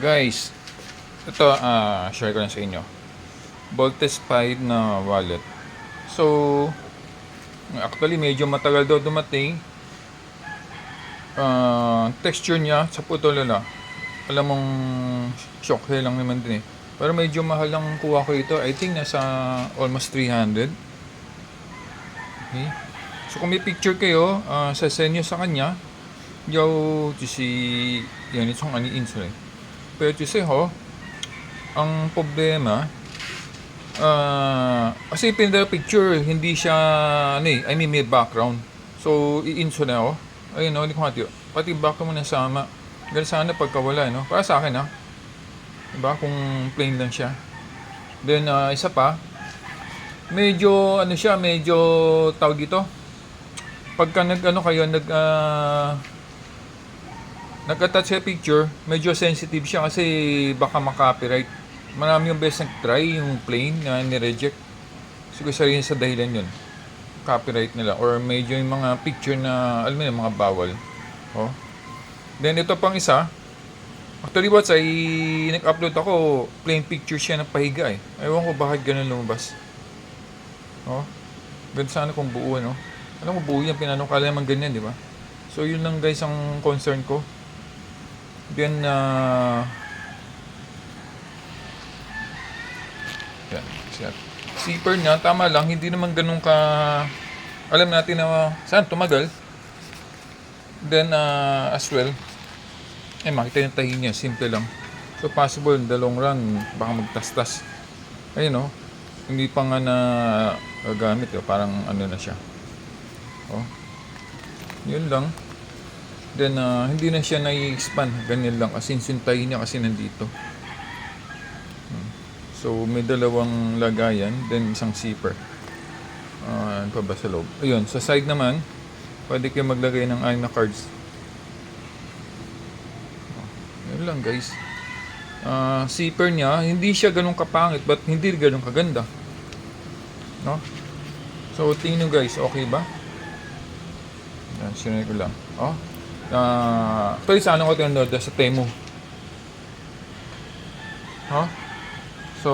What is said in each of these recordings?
Guys, ito share ko na sa inyo. Voltes 5 na wallet. So, actually medyo matagal daw dumating. Texture niya sa putol na. Alam mong shock lang naman din eh. Pero medyo mahal lang kuha ko ito. I think nasa almost 300. Okay. So kung may picture kayo, sasend nyo sa kanya. Yo, si yan itong ani insulin. Pero ho, ang problema, kasi pinadala picture, hindi siya, I mean may background. So, i-inso na ako. Ayun, hindi ko hati. Pati background mo na sama. Ganun sana pagkawala, no? Para sa akin, ha? Diba? Kung plain lang siya. Then, isa pa, medyo, medyo tawag dito. Pagka nag-attach sa picture, medyo sensitive siya kasi baka maka-copyright. Marami yung best nag-try yung plain na ni-reject. Siguro sa rin sa dahilan yun. Copyright nila. Or medyo yung mga picture na, alam mo yung mga bawal. Oh. Then ito pang isa. Actually what's ay nag-upload ako, plain picture siya ng pahiga eh. Ewan ko bakit ganun lumabas. Oh. Ganda sana kung buo, no? Alam mo buo yan, pinanong kala naman ganyan, di ba? So yun lang guys ang concern ko. Then, yan, zipper niya, tama lang, hindi naman ganun ka, alam natin na saan tumagal. Then, as well, makita yung tahi niya, simple lang. So, possible, in the long run, baka magtastas. Ayun, no? Hindi pa nga na gagamit, parang ano na siya. Oh. Yun lang. Then, hindi na siya nai-expand. Ganyan lang. Kasi yung tahi niya kasi nandito. So, may dalawang lagayan. Then, isang zipper. Ano pa ba sa loob? Ayun. Sa side naman, pwede kayo maglagay ng na cards. Yun lang, guys. Zipper niya, hindi siya ganun kapangit, but hindi ganun kaganda. No? So, tingin nyo guys, okay ba? Yan, sinunod ko lang. Oh. Actually, sa ano ko tinanood sa Temu. Huh? So,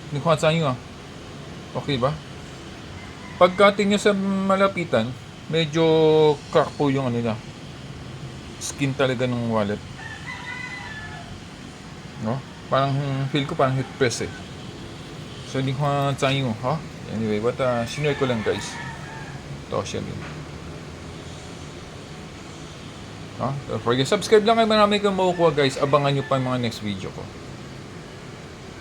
hindi ko sa inyo okay ba? Pagkating nyo sa malapitan, medyo crack po yung ano niya. Skin talaga ng wallet. No? Parang feel ko parang hit press eh. So, hindi ko sa inyo. Huh? Anyway, but sinunod ko lang guys. Ito siya din. Don't forget, subscribe lang kayo, marami kang makukuha guys. Abangan nyo pa yung mga next video ko.